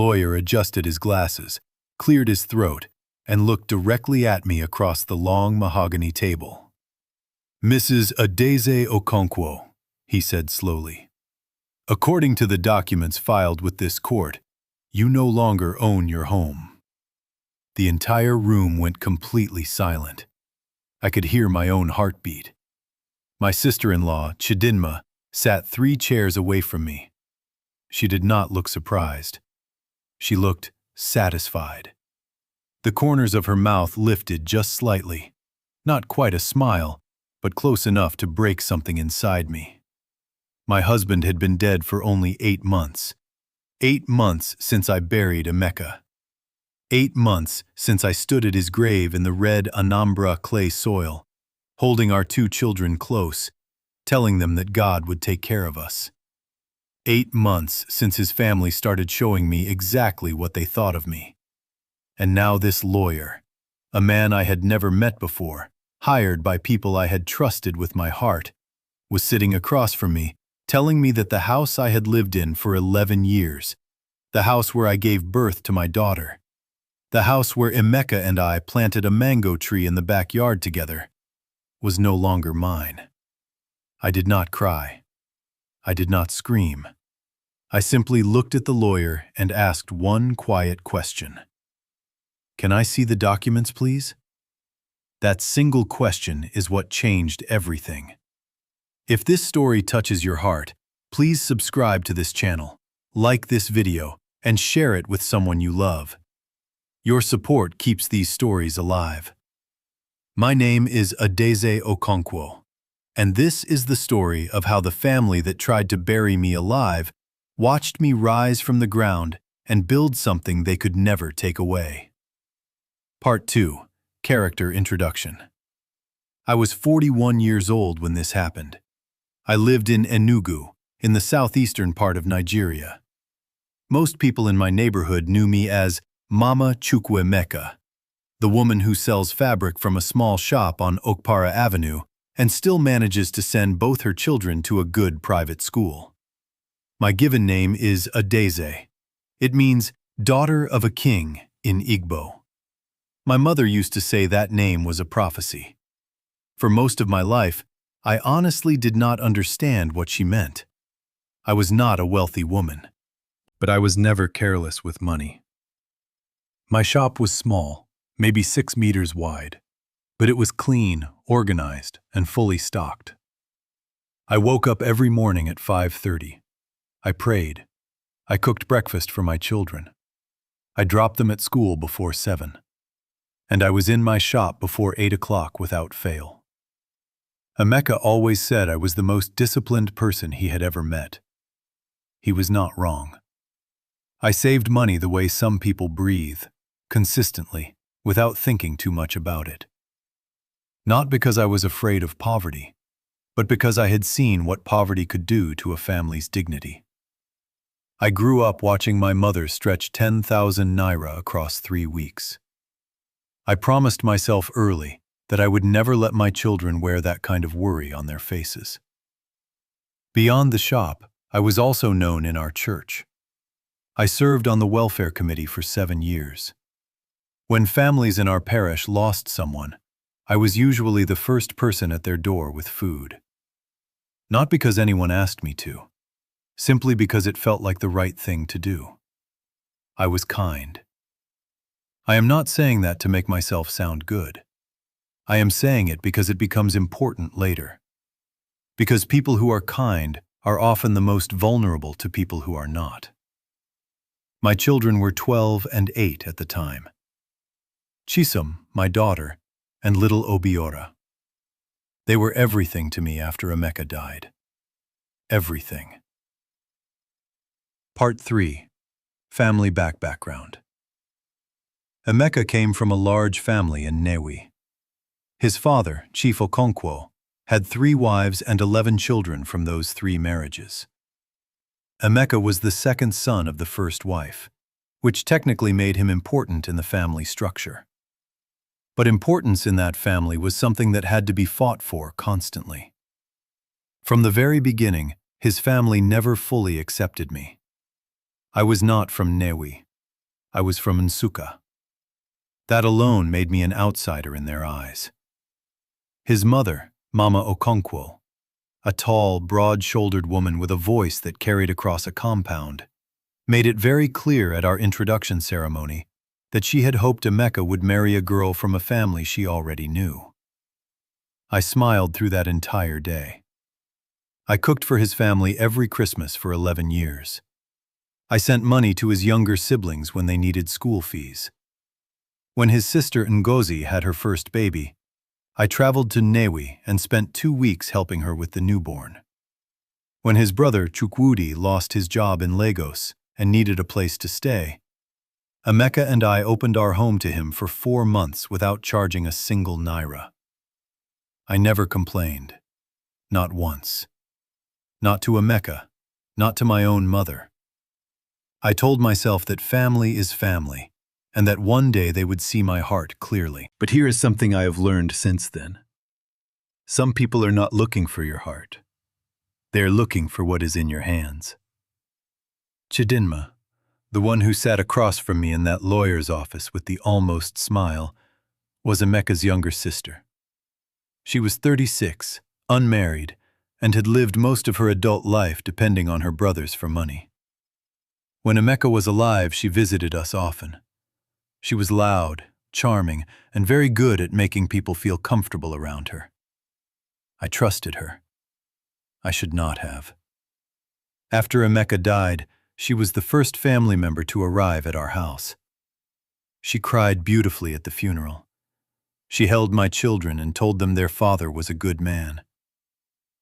The lawyer adjusted his glasses, cleared his throat, and looked directly at me across the long mahogany table. "Mrs. Adeze Okonkwo," he said slowly. "According to the documents filed with this court, you no longer own your home." The entire room went completely silent. I could hear my own heartbeat. My sister-in-law, Chidinma, sat 3 chairs away from me. She did not look surprised. She looked satisfied. The corners of her mouth lifted just slightly. Not quite a smile, but close enough to break something inside me. My husband had been dead for only 8 months. 8 months since I buried Emeka. 8 months since I stood at his grave in the red Anambra clay soil, holding our 2 children close, telling them that God would take care of us. 8 months since his family started showing me exactly what they thought of me. And now this lawyer, a man I had never met before, hired by people I had trusted with my heart, was sitting across from me, telling me that the house I had lived in for 11 years, the house where I gave birth to my daughter, the house where Emeka and I planted a mango tree in the backyard together, was no longer mine. I did not cry. I did not scream. I simply looked at the lawyer and asked one quiet question. "Can I see the documents, please?" That single question is what changed everything. If this story touches your heart, please subscribe to this channel, like this video, and share it with someone you love. Your support keeps these stories alive. My name is Adeze Okonkwo, and this is the story of how the family that tried to bury me alive watched me rise from the ground and build something they could never take away. Part 2. Character Introduction. I was 41 years old when this happened. I lived in Enugu, in the southeastern part of Nigeria. Most people in my neighborhood knew me as Mama Chukwuemeka, the woman who sells fabric from a small shop on Okpara Avenue and still manages to send both her children to a good private school. My given name is Adeze. It means daughter of a king in Igbo. My mother used to say that name was a prophecy. For most of my life, I honestly did not understand what she meant. I was not a wealthy woman, but I was never careless with money. My shop was small, maybe 6 meters wide, but it was clean, organized, and fully stocked. I woke up every morning at 5:30. I prayed. I cooked breakfast for my children. I dropped them at school before 7. And I was in my shop before 8 o'clock without fail. Emeka always said I was the most disciplined person he had ever met. He was not wrong. I saved money the way some people breathe, consistently, without thinking too much about it. Not because I was afraid of poverty, but because I had seen what poverty could do to a family's dignity. I grew up watching my mother stretch 10,000 naira across 3 weeks. I promised myself early that I would never let my children wear that kind of worry on their faces. Beyond the shop, I was also known in our church. I served on the welfare committee for 7 years. When families in our parish lost someone, I was usually the first person at their door with food. Not because anyone asked me to, simply because it felt like the right thing to do. I was kind. I am not saying that to make myself sound good. I am saying it because it becomes important later. Because people who are kind are often the most vulnerable to people who are not. My children were 12 and 8 at the time. Chisom, my daughter, and little Obiora. They were everything to me after Emeka died. Everything. Part 3. Family background. Emeka came from a large family in Nnewi. His father, Chief Okonkwo, had 3 wives and 11 children from those 3 marriages. Emeka was the second son of the first wife, which technically made him important in the family structure. But importance in that family was something that had to be fought for constantly. From the very beginning, his family never fully accepted me. I was not from Nnewi, I was from Nsuka. That alone made me an outsider in their eyes. His mother, Mama Okonkwo, a tall, broad-shouldered woman with a voice that carried across a compound, made it very clear at our introduction ceremony that she had hoped Emeka would marry a girl from a family she already knew. I smiled through that entire day. I cooked for his family every Christmas for 11 years. I sent money to his younger siblings when they needed school fees. When his sister Ngozi had her first baby, I traveled to Nnewi and spent 2 weeks helping her with the newborn. When his brother Chukwudi lost his job in Lagos and needed a place to stay, Emeka and I opened our home to him for 4 months without charging a single naira. I never complained. Not once. Not to Emeka, not to my own mother. I told myself that family is family, and that one day they would see my heart clearly. But here is something I have learned since then. Some people are not looking for your heart. They are looking for what is in your hands. Chidinma, the one who sat across from me in that lawyer's office with the almost smile, was Emeka's younger sister. She was 36, unmarried, and had lived most of her adult life depending on her brothers for money. When Emeka was alive, she visited us often. She was loud, charming, and very good at making people feel comfortable around her. I trusted her. I should not have. After Emeka died, she was the first family member to arrive at our house. She cried beautifully at the funeral. She held my children and told them their father was a good man.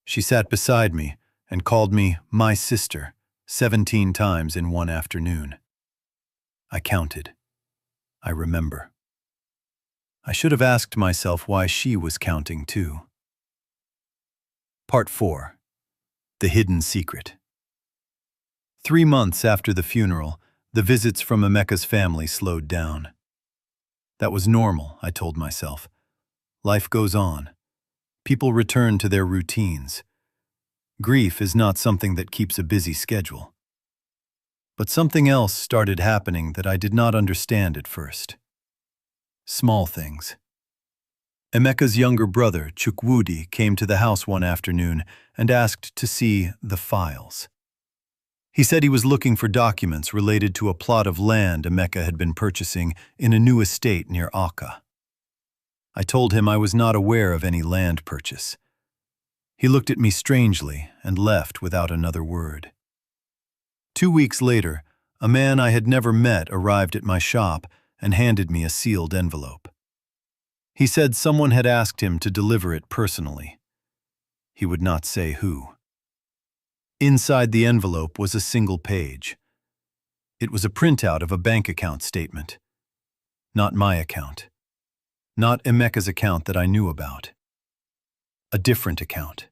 She sat beside me and called me my sister 17 times in one afternoon. I counted. I remember. I should have asked myself why she was counting too. Part 4. The Hidden Secret. 3 months after the funeral, the visits from Emeka's family slowed down. That was normal, I told myself. Life goes on. People return to their routines. Grief is not something that keeps a busy schedule. But something else started happening that I did not understand at first. Small things. Emeka's younger brother, Chukwudi, came to the house one afternoon and asked to see the files. He said he was looking for documents related to a plot of land Emeka had been purchasing in a new estate near Akka. I told him I was not aware of any land purchase. He looked at me strangely and left without another word. 2 weeks later, a man I had never met arrived at my shop and handed me a sealed envelope. He said someone had asked him to deliver it personally. He would not say who. Inside the envelope was a single page. It was a printout of a bank account statement. Not my account. Not Emeka's account that I knew about. A different account.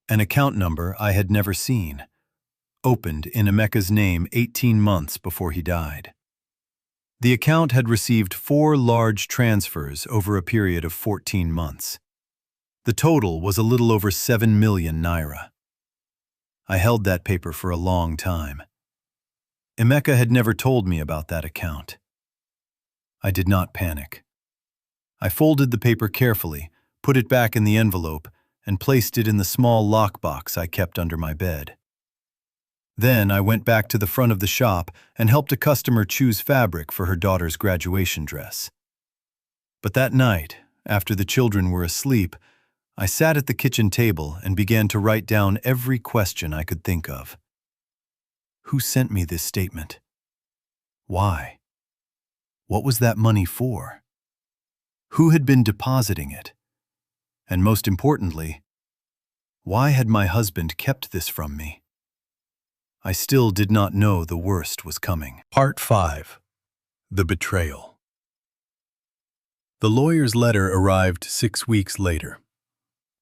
An account number I had never seen. Opened in Emeka's name 18 months before he died. The account had received 4 large transfers over a period of 14 months. The total was a little over 7 million naira. I held that paper for a long time. Emeka had never told me about that account. I did not panic. I folded the paper carefully, put it back in the envelope, and placed it in the small lockbox I kept under my bed. Then I went back to the front of the shop and helped a customer choose fabric for her daughter's graduation dress. But that night, after the children were asleep, I sat at the kitchen table and began to write down every question I could think of. Who sent me this statement? Why? What was that money for? Who had been depositing it? And most importantly, why had my husband kept this from me? I still did not know the worst was coming. Part 5. The Betrayal. The lawyer's letter arrived 6 weeks later.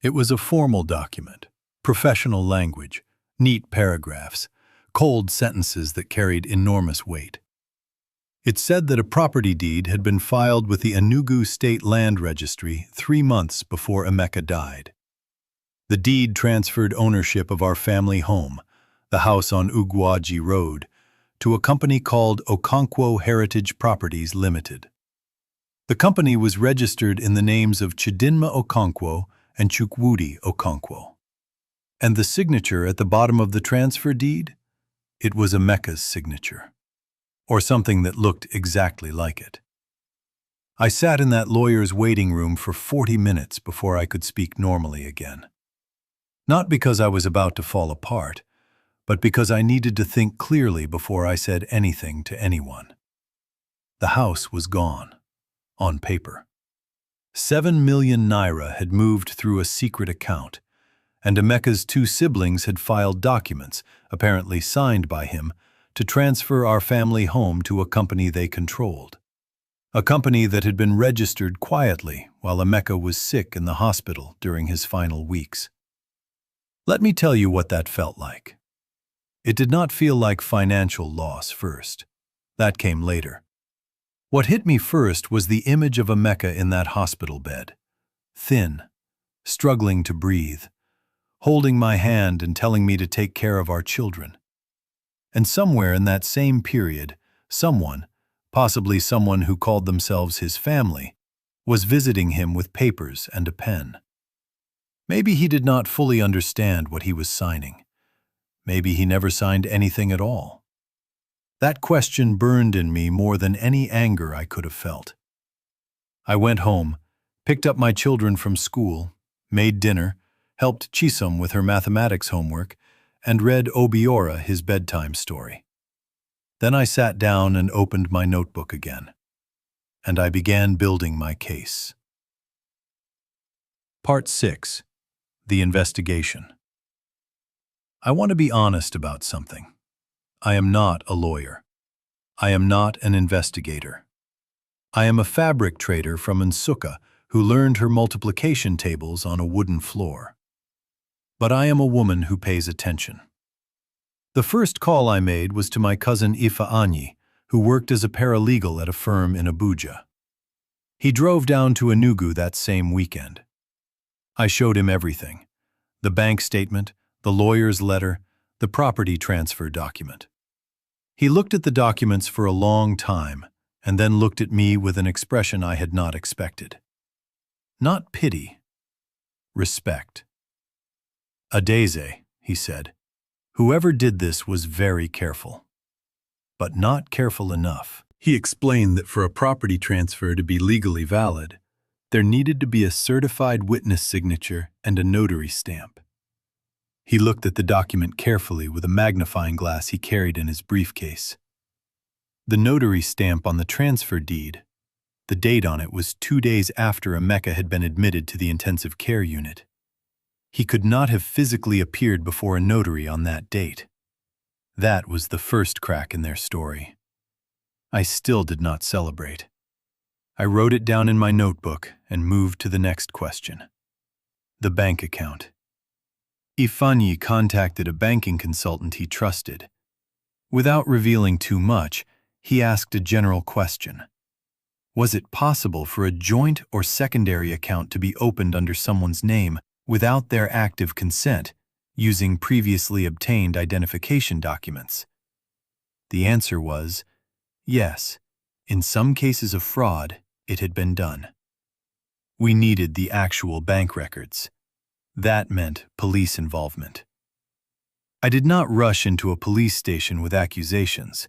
It was a formal document, professional language, neat paragraphs, cold sentences that carried enormous weight. It said that a property deed had been filed with the Enugu State Land Registry 3 months before Emeka died. The deed transferred ownership of our family home, the house on Ugwaji Road, to a company called Okonkwo Heritage Properties Limited. The company was registered in the names of Chidinma Okonkwo and Chukwudi Okonkwo. And the signature at the bottom of the transfer deed? It was Emeka's signature, or something that looked exactly like it. I sat in that lawyer's waiting room for 40 minutes before I could speak normally again. Not because I was about to fall apart, but because I needed to think clearly before I said anything to anyone. The house was gone, on paper. 7 million naira had moved through a secret account, and Emeka's 2 siblings had filed documents, apparently signed by him, to transfer our family home to a company they controlled. A company that had been registered quietly while Emeka was sick in the hospital during his final weeks. Let me tell you what that felt like. It did not feel like financial loss first. That came later. What hit me first was the image of Emeka in that hospital bed, thin, struggling to breathe, holding my hand and telling me to take care of our children. And somewhere in that same period, someone, possibly someone who called themselves his family, was visiting him with papers and a pen. Maybe he did not fully understand what he was signing. Maybe he never signed anything at all. That question burned in me more than any anger I could have felt. I went home, picked up my children from school, made dinner, helped Chisom with her mathematics homework, and read Obiora his bedtime story. Then I sat down and opened my notebook again, and I began building my case. Part 6. The Investigation. I want to be honest about something. I am not a lawyer. I am not an investigator. I am a fabric trader from Nsukka who learned her multiplication tables on a wooden floor. But I am a woman who pays attention. The first call I made was to my cousin Ifeanyi, who worked as a paralegal at a firm in Abuja. He drove down to Enugu that same weekend. I showed him everything: the bank statement, the lawyer's letter, the property transfer document. He looked at the documents for a long time and then looked at me with an expression I had not expected. Not pity, respect. "Adeze," he said, "whoever did this was very careful. But not careful enough." He explained that for a property transfer to be legally valid, there needed to be a certified witness signature and a notary stamp. He looked at the document carefully with a magnifying glass he carried in his briefcase. The notary stamp on the transfer deed, the date on it was 2 days after Emeka had been admitted to the intensive care unit. He could not have physically appeared before a notary on that date. That was the first crack in their story. I still did not celebrate. I wrote it down in my notebook and moved to the next question. The bank account. Ifeanyi contacted a banking consultant he trusted. Without revealing too much, he asked a general question. Was it possible for a joint or secondary account to be opened under someone's name without their active consent, using previously obtained identification documents? The answer was, yes, in some cases of fraud, it had been done. We needed the actual bank records. That meant police involvement. I did not rush into a police station with accusations.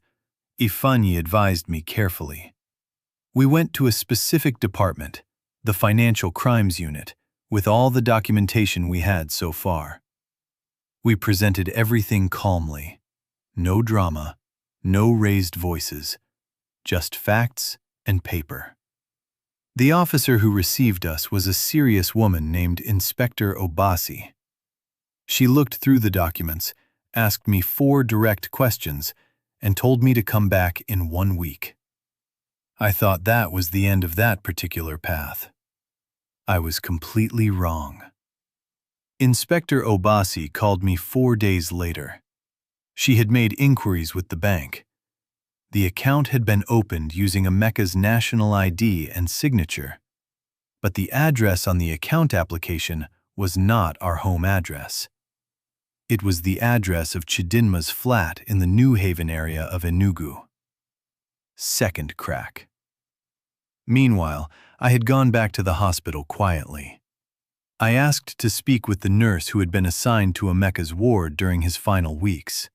Ifeanyi advised me carefully. We went to a specific department, the Financial Crimes Unit, with all the documentation we had so far. We presented everything calmly. No drama, no raised voices, just facts and paper. The officer who received us was a serious woman named Inspector Obasi. She looked through the documents, asked me 4 direct questions, and told me to come back in 1 week. I thought that was the end of that particular path. I was completely wrong. Inspector Obasi called me 4 days later. She had made inquiries with the bank. The account had been opened using Emeka's national ID and signature, but the address on the account application was not our home address. It was the address of Chidinma's flat in the New Haven area of Enugu. Second crack. Meanwhile, I had gone back to the hospital quietly. I asked to speak with the nurse who had been assigned to Emeka's ward during his final weeks.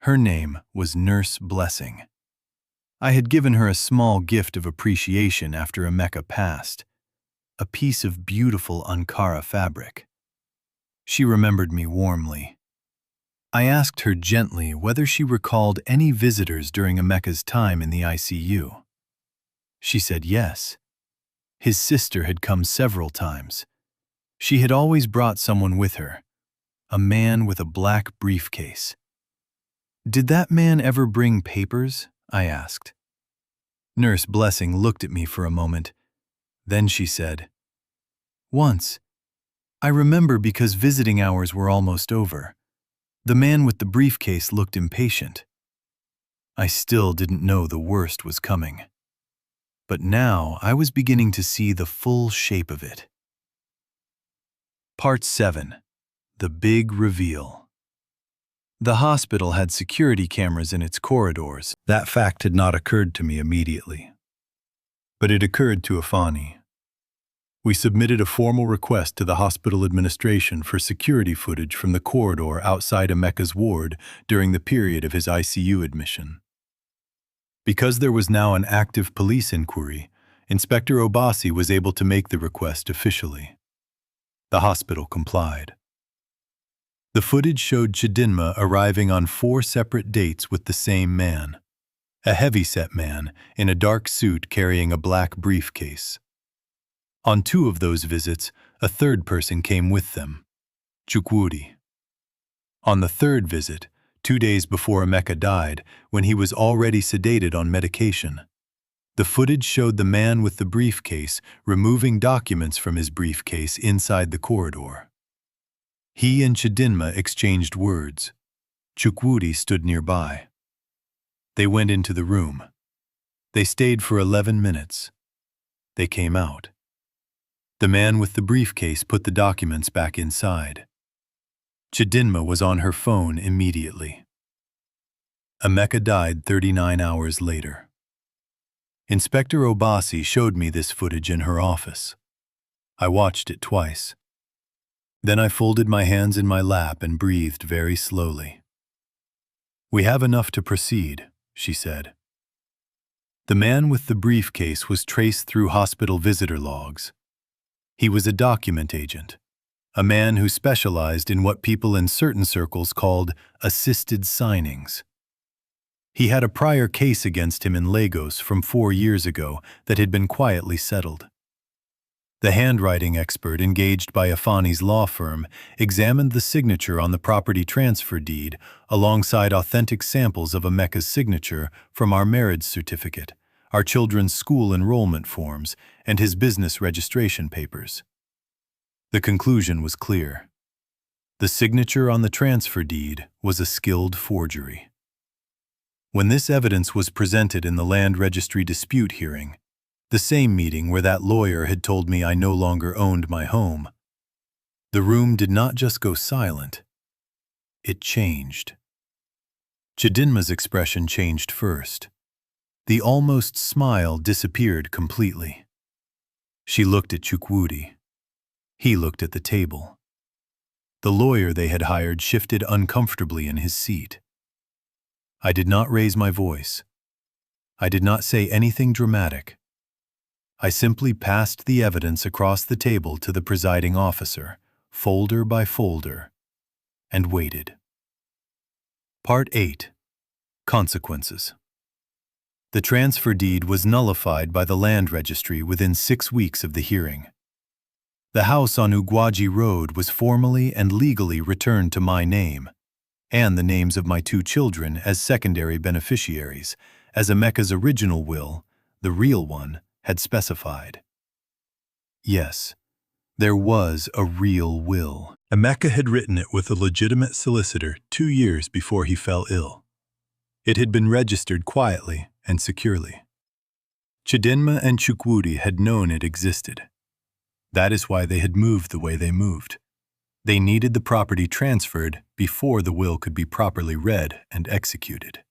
Her name was Nurse Blessing. I had given her a small gift of appreciation after Emeka passed, a piece of beautiful Ankara fabric. She remembered me warmly. I asked her gently whether she recalled any visitors during Emeka's time in the ICU. She said yes. His sister had come several times. She had always brought someone with her, a man with a black briefcase. "Did that man ever bring papers?" I asked. Nurse Blessing looked at me for a moment. Then she said, "Once. I remember because visiting hours were almost over. The man with the briefcase looked impatient." I still didn't know the worst was coming. But now I was beginning to see the full shape of it. Part 7. The Big Reveal. The hospital had security cameras in its corridors. That fact had not occurred to me immediately. But it occurred to Afani. We submitted a formal request to the hospital administration for security footage from the corridor outside Emeka's ward during the period of his ICU admission. Because there was now an active police inquiry, Inspector Obasi was able to make the request officially. The hospital complied. The footage showed Chidinma arriving on 4 separate dates with the same man, a heavy-set man in a dark suit carrying a black briefcase. On 2 of those visits, a third person came with them, Chukwudi. On the 3rd visit, 2 days before Emeka died, when he was already sedated on medication, the footage showed the man with the briefcase removing documents from his briefcase inside the corridor. He and Chidinma exchanged words. Chukwudi stood nearby. They went into the room. They stayed for 11 minutes. They came out. The man with the briefcase put the documents back inside. Chidinma was on her phone immediately. Emeka died 39 hours later. Inspector Obasi showed me this footage in her office. I watched it twice. Then I folded my hands in my lap and breathed very slowly. "We have enough to proceed," she said. The man with the briefcase was traced through hospital visitor logs. He was a document agent, a man who specialized in what people in certain circles called assisted signings. He had a prior case against him in Lagos from 4 years ago that had been quietly settled. The handwriting expert engaged by Afani's law firm examined the signature on the property transfer deed alongside authentic samples of Emeka's signature from our marriage certificate, our children's school enrollment forms, and his business registration papers. The conclusion was clear. The signature on the transfer deed was a skilled forgery. When this evidence was presented in the land registry dispute hearing, the same meeting where that lawyer had told me I no longer owned my home, the room did not just go silent, it changed. Chidinma's expression changed first. The almost smile disappeared completely. She looked at Chukwudi. He looked at the table. The lawyer they had hired shifted uncomfortably in his seat. I did not raise my voice. I did not say anything dramatic. I simply passed the evidence across the table to the presiding officer, folder by folder, and waited. Part 8. Consequences. The transfer deed was nullified by the land registry within 6 weeks of the hearing. The house on Ugwaji Road was formally and legally returned to my name, and the names of my 2 children as secondary beneficiaries, as Emeka's original will, the real one, had specified. Yes, there was a real will. Emeka had written it with a legitimate solicitor 2 years before he fell ill. It had been registered quietly and securely. Chidinma and Chukwudi had known it existed. That is why they had moved the way they moved. They needed the property transferred before the will could be properly read and executed.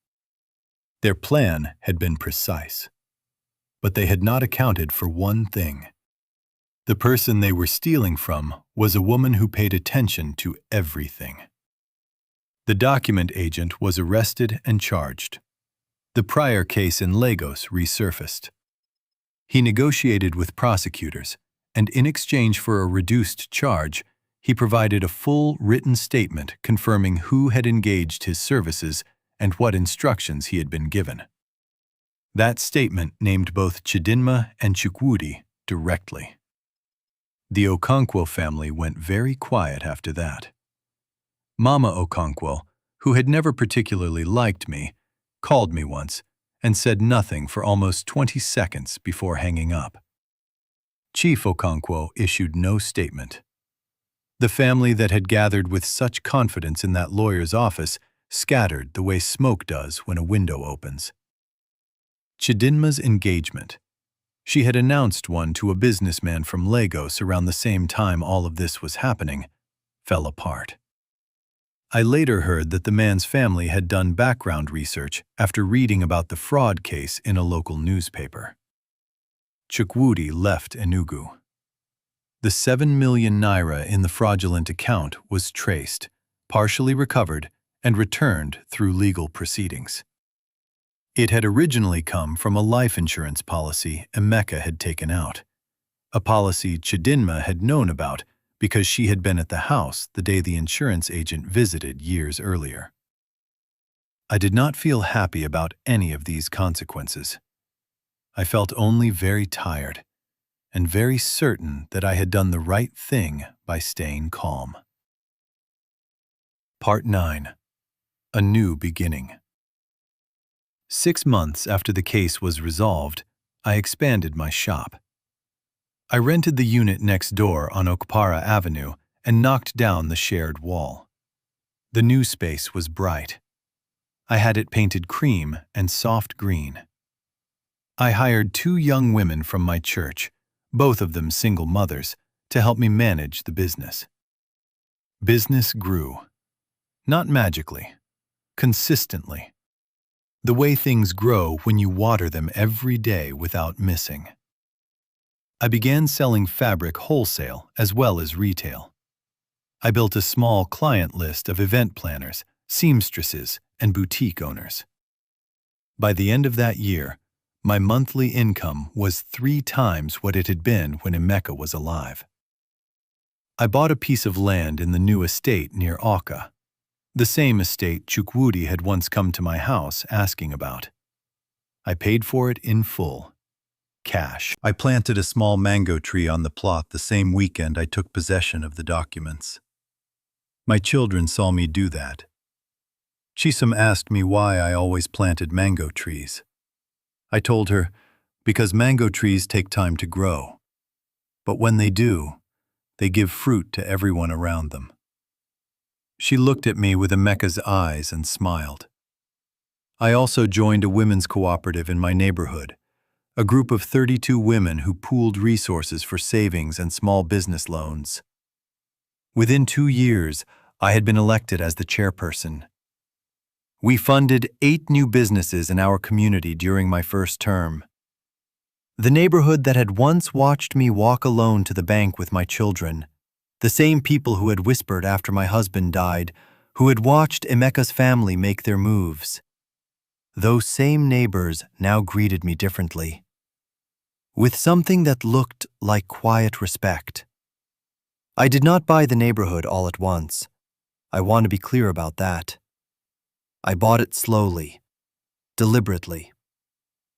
Their plan had been precise, but they had not accounted for one thing. The person they were stealing from was a woman who paid attention to everything. The document agent was arrested and charged. The prior case in Lagos resurfaced. He negotiated with prosecutors, and in exchange for a reduced charge, he provided a full written statement confirming who had engaged his services and what instructions he had been given. That statement named both Chidinma and Chukwudi directly. The Okonkwo family went very quiet after that. Mama Okonkwo, who had never particularly liked me, called me once and said nothing for almost 20 seconds before hanging up. Chief Okonkwo issued no statement. The family that had gathered with such confidence in that lawyer's office scattered the way smoke does when a window opens. Chidinma's engagement. She had announced one to a businessman from Lagos around the same time all of this was happening, fell apart. I later heard that the man's family had done background research after reading about the fraud case in a local newspaper. Chukwudi left Enugu. The 7 million naira in the fraudulent account was traced, partially recovered, and returned through legal proceedings. It had originally come from a life insurance policy Emeka had taken out, a policy Chidinma had known about because she had been at the house the day the insurance agent visited years earlier. I did not feel happy about any of these consequences. I felt only very tired and very certain that I had done the right thing by staying calm. Part 9. A New Beginning. 6 months after the case was resolved, I expanded my shop. I rented the unit next door on Okpara Avenue and knocked down the shared wall. The new space was bright. I had it painted cream and soft green. I hired 2 young women from my church, both of them single mothers, to help me manage the business. Business grew. Not magically, consistently. The way things grow when you water them every day without missing. I began selling fabric wholesale as well as retail. I built a small client list of event planners, seamstresses, and boutique owners. By the end of that year, my monthly income was 3 times what it had been when Emeka was alive. I bought a piece of land in the new estate near Awka, the same estate Chukwudi had once come to my house asking about. I paid for it in full. Cash. I planted a small mango tree on the plot the same weekend I took possession of the documents. My children saw me do that. Chisom asked me why I always planted mango trees. I told her, because mango trees take time to grow. But when they do, they give fruit to everyone around them. She looked at me with Emeka's eyes and smiled. I also joined a women's cooperative in my neighborhood, a group of 32 women who pooled resources for savings and small business loans. Within 2 years, I had been elected as the chairperson. We funded 8 new businesses in our community during my first term. The neighborhood that had once watched me walk alone to the bank with my children, the same people who had whispered after my husband died, who had watched Emeka's family make their moves. Those same neighbors now greeted me differently, with something that looked like quiet respect. I did not buy the neighborhood all at once. I want to be clear about that. I bought it slowly, deliberately,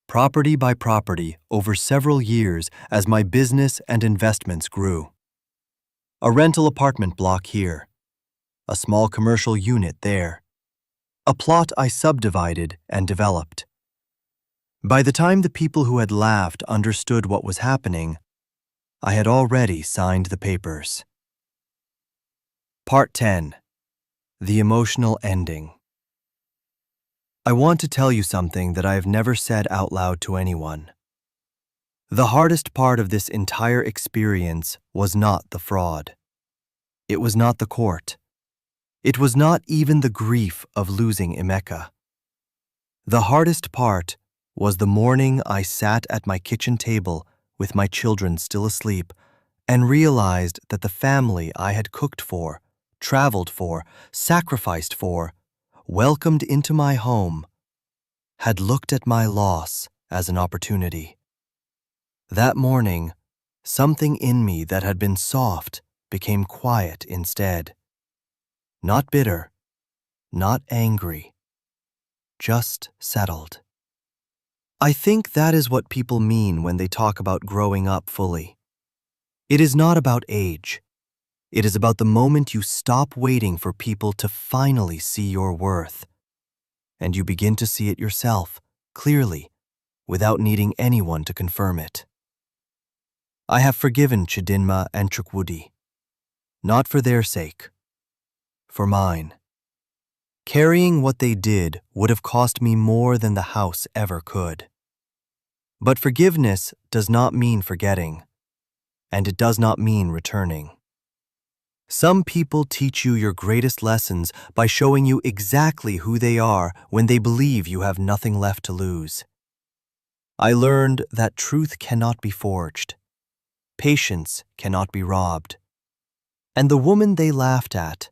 property by property over several years as my business and investments grew. A rental apartment block here, a small commercial unit there, a plot I subdivided and developed. By the time the people who had laughed understood what was happening, I had already signed the papers. Part 10. The Emotional Ending. I want to tell you something that I have never said out loud to anyone. The hardest part of this entire experience was not the fraud. It was not the court. It was not even the grief of losing Emeka. The hardest part was the morning I sat at my kitchen table with my children still asleep and realized that the family I had cooked for, traveled for, sacrificed for, welcomed into my home, had looked at my loss as an opportunity. That morning, something in me that had been soft became quiet instead. Not bitter, not angry, just settled. I think that is what people mean when they talk about growing up fully. It is not about age. It is about the moment you stop waiting for people to finally see your worth, and you begin to see it yourself, clearly, without needing anyone to confirm it. I have forgiven Chidinma and Chukwudi, not for their sake, for mine. Carrying what they did would have cost me more than the house ever could. But forgiveness does not mean forgetting, and it does not mean returning. Some people teach you your greatest lessons by showing you exactly who they are when they believe you have nothing left to lose. I learned that truth cannot be forged, patience cannot be robbed, and the woman they laughed at,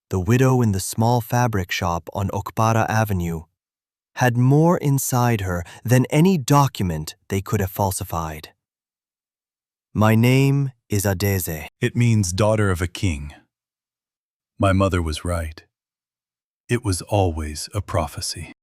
the widow in the small fabric shop on Okpara Avenue, had more inside her than any document they could have falsified. My name is Adeze. It means daughter of a king. My mother was right. It was always a prophecy.